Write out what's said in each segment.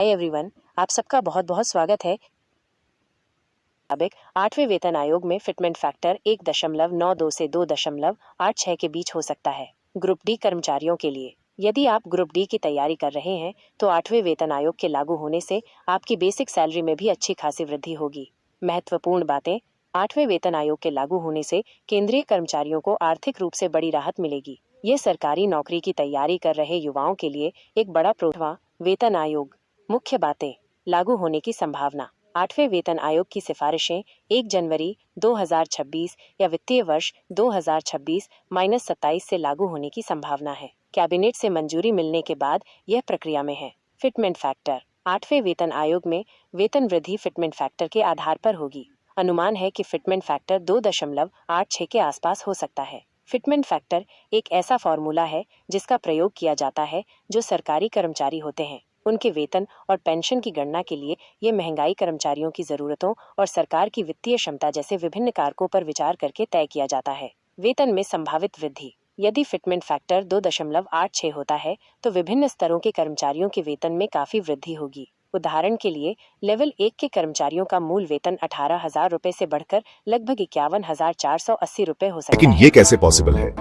Hi everyone, आप सबका बहुत बहुत स्वागत है। मुताबिक 8वें वेतन आयोग में फिटमेंट फैक्टर 1.92 से 2.86 के बीच हो सकता है। ग्रुप डी कर्मचारियों के लिए, यदि आप ग्रुप डी की तैयारी कर रहे हैं तो 8वें वेतन आयोग के लागू होने से आपकी बेसिक सैलरी में भी अच्छी खासी वृद्धि होगी। महत्वपूर्ण बातें, 8वें वेतन आयोग के लागू होने से केंद्रीय कर्मचारियों को आर्थिक रूप से बड़ी राहत मिलेगी। ये सरकारी नौकरी की तैयारी कर रहे युवाओं के लिए एक बड़ा प्रोत्साहन। वेतन आयोग, मुख्य बातें, लागू होने की संभावना। 8वें वेतन आयोग की सिफारिशें 1 जनवरी 2026 या वित्तीय वर्ष 2026-27 से लागू होने की संभावना है। कैबिनेट से मंजूरी मिलने के बाद यह प्रक्रिया में है। फिटमेंट फैक्टर, 8वें वेतन आयोग में वेतन वृद्धि फिटमेंट फैक्टर के आधार पर होगी। अनुमान है कि फिटमेंट फैक्टर 2.86 के आसपास हो सकता है। फिटमेंट फैक्टर एक ऐसा फॉर्मूला है जिसका प्रयोग किया जाता है जो सरकारी कर्मचारी होते हैं। उनके वेतन और पेंशन की गणना के लिए ये महंगाई, कर्मचारियों की जरूरतों और सरकार की वित्तीय क्षमता जैसे विभिन्न कारकों पर विचार करके तय किया जाता है। वेतन में संभावित वृद्धि, यदि फिटमेंट फैक्टर 2.86 होता है तो विभिन्न स्तरों के कर्मचारियों के वेतन में काफी वृद्धि होगी। उदाहरण के लिए, लेवल 1 के कर्मचारियों का मूल वेतन 18,000 रुपए से बढ़कर लगभग 51,480 रुपए हो सकता है। लेकिन ये कैसे पॉसिबल है?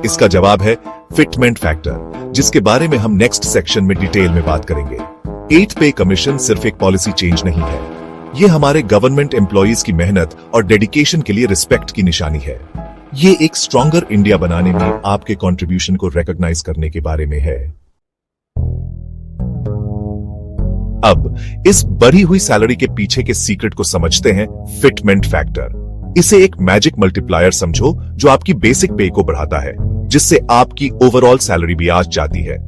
इसका जवाब है फिटमेंट फैक्टर, जिसके बारे में हम नेक्स्ट सेक्शन में डिटेल में बात करेंगे। 8 पे कमीशन सिर्फ एक पॉलिसी चेंज नहीं है, ये हमारे गवर्नमेंट एम्प्लॉइज की मेहनत और डेडिकेशन के लिए रिस्पेक्ट की निशानी है। ये एक स्ट्रॉन्गर इंडिया बनाने में आपके कंट्रीब्यूशन को रिकॉग्नाइज करने के बारे में है। अब इस बढ़ी हुई सैलरी के पीछे के सीक्रेट को समझते हैं। फिटमेंट फैक्टर, इसे एक मैजिक मल्टीप्लायर समझो जो आपकी बेसिक पे को बढ़ाता है, जिससे आपकी ओवरऑल सैलरी भी आ जाती है।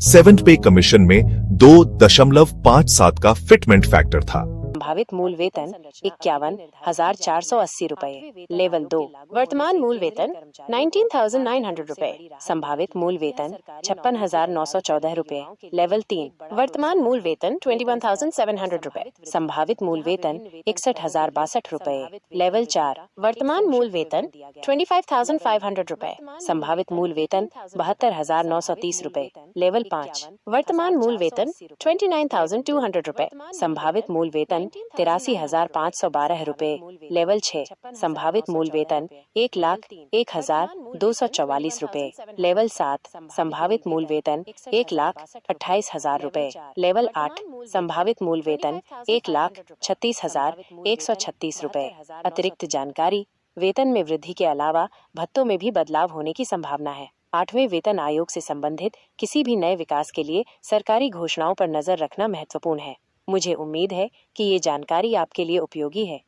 7th पे कमीशन में 2.57 का फिटमेंट फैक्टर था। संभावित मूल वेतन 51,480 रुपए। लेवल 2, वर्तमान मूल वेतन 19,900 रुपए। संभावित मूल वेतन 56,914 रुपए। लेवल 3, वर्तमान मूल वेतन 21,700 रुपए। संभावित मूल वेतन 61,062 रुपए। लेवल 4, वर्तमान मूल वेतन 25,500 रुपए। संभावित मूल वेतन 72,930 रुपए। लेवल 5, वर्तमान मूल वेतन 29,200 रुपए। संभावित मूल वेतन 83,512 रुपए। लेवल 6, संभावित मूल वेतन 1,01,244 रुपए। लेवल 7, संभावित मूल वेतन 1,28,000 रुपए। लेवल 8, संभावित मूल वेतन 1,36,136 रुपए। अतिरिक्त जानकारी, वेतन में वृद्धि के अलावा भत्तों में भी बदलाव होने की संभावना है। 8वें वेतन आयोग से संबंधित किसी भी नए विकास के लिए सरकारी घोषणाओं पर नजर रखना महत्वपूर्ण है। मुझे उम्मीद है कि ये जानकारी आपके लिए उपयोगी है।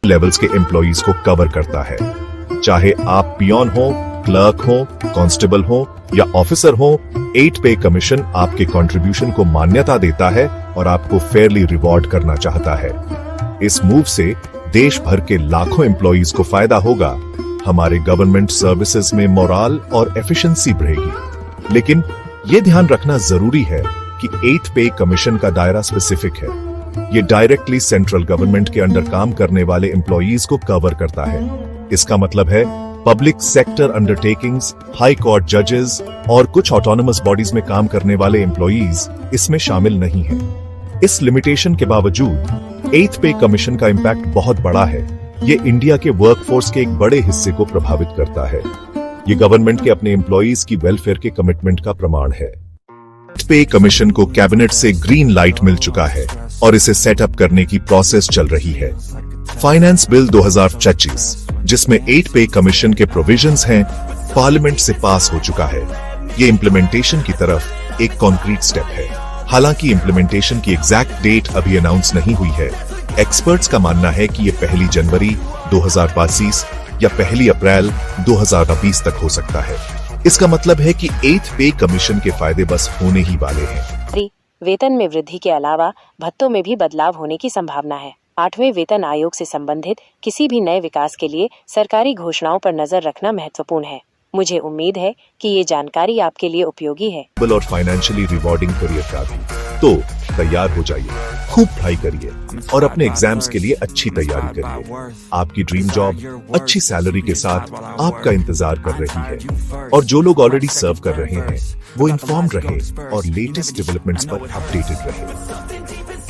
लेवल्स के एम्प्लॉइज को कवर करता है, चाहे आप पियोन हो, क्लर्क हो, कांस्टेबल हो या ऑफिसर हो। 8 पे कमीशन आपके कंट्रीब्यूशन को मान्यता देता है और आपको फेयरली रिवॉर्ड करना चाहता है। इस मूव से देश भर के लाखों एम्प्लॉइज को फायदा होगा। हमारे गवर्नमेंट सर्विसेज में मोराल और एफिशिएंसी बढ़ेगी। लेकिन यह ध्यान रखना जरूरी है कि 8 पे कमीशन का दायरा स्पेसिफिक है। ये डायरेक्टली सेंट्रल गवर्नमेंट के अंडर काम करने वाले एम्प्लॉइज को कवर करता है। इसका मतलब है public sector undertakings, high court जजेस और कुछ ऑटोनमस बॉडीज में काम करने वाले एम्प्लॉइज इसमें शामिल नहीं हैं। इस लिमिटेशन के बावजूद 8 पे कमीशन का इंपैक्ट बहुत बड़ा है। ये इंडिया के वर्कफोर्स के एक बड़े हिस्से को प्रभावित करता है। ये गवर्नमेंट के अपने एम्प्लॉइज की वेलफेयर के कमिटमेंट का प्रमाण है। पे कमीशन को कैबिनेट से ग्रीन लाइट मिल चुका है और इसे सेटअप करने की प्रोसेस चल रही है। फाइनेंस बिल 2025, जिसमें 8 पे कमीशन के प्रोविजंस हैं, पार्लियामेंट से पास हो चुका है। ये इम्प्लीमेंटेशन की तरफ एक कॉन्क्रीट स्टेप है। हालांकि इम्प्लीमेंटेशन की एग्जैक्ट डेट अभी अनाउंस नहीं हुई है। एक्सपर्ट्स का मानना है कि ये 1 जनवरी 2025 या 1 अप्रैल 2020 तक हो सकता है। इसका मतलब है कि 8 पे कमीशन के फायदे बस होने ही वाले हैं। वेतन में वृद्धि के अलावा भत्तों में भी बदलाव होने की संभावना है। 8वें वेतन आयोग से संबंधित किसी भी नए विकास के लिए सरकारी घोषणाओं पर नजर रखना महत्वपूर्ण है। मुझे उम्मीद है कि ये जानकारी आपके लिए उपयोगी है। और फाइनेंशियली रिवॉर्डिंग करियर का भी। तो तैयार हो जाइए, खूब पढ़ाई करिए और अपने एग्जाम्स के लिए अच्छी तैयारी करिए। आपकी ड्रीम जॉब अच्छी सैलरी के साथ आपका इंतजार कर रही है और जो लोग ऑलरेडी सर्व कर रहे हैं वो इन्फॉर्म्ड रहे और लेटेस्ट डेवलपमेंट्स पर अपडेटेड रहे।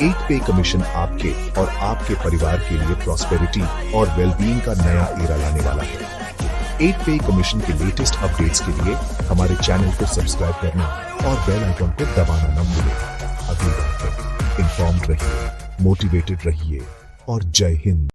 8 पे कमीशन आपके और आपके परिवार के लिए प्रॉस्पेरिटी और वेलबीइंग का नया एरा लाने वाला है। 8 पे कमीशन के लेटेस्ट अपडेट्स के लिए हमारे चैनल को सब्सक्राइब करना और बेल आइकन को दबाना न भूलें। अगली बार तक इन्फॉर्म्ड रहिए, मोटिवेटेड रहिए और जय हिंद।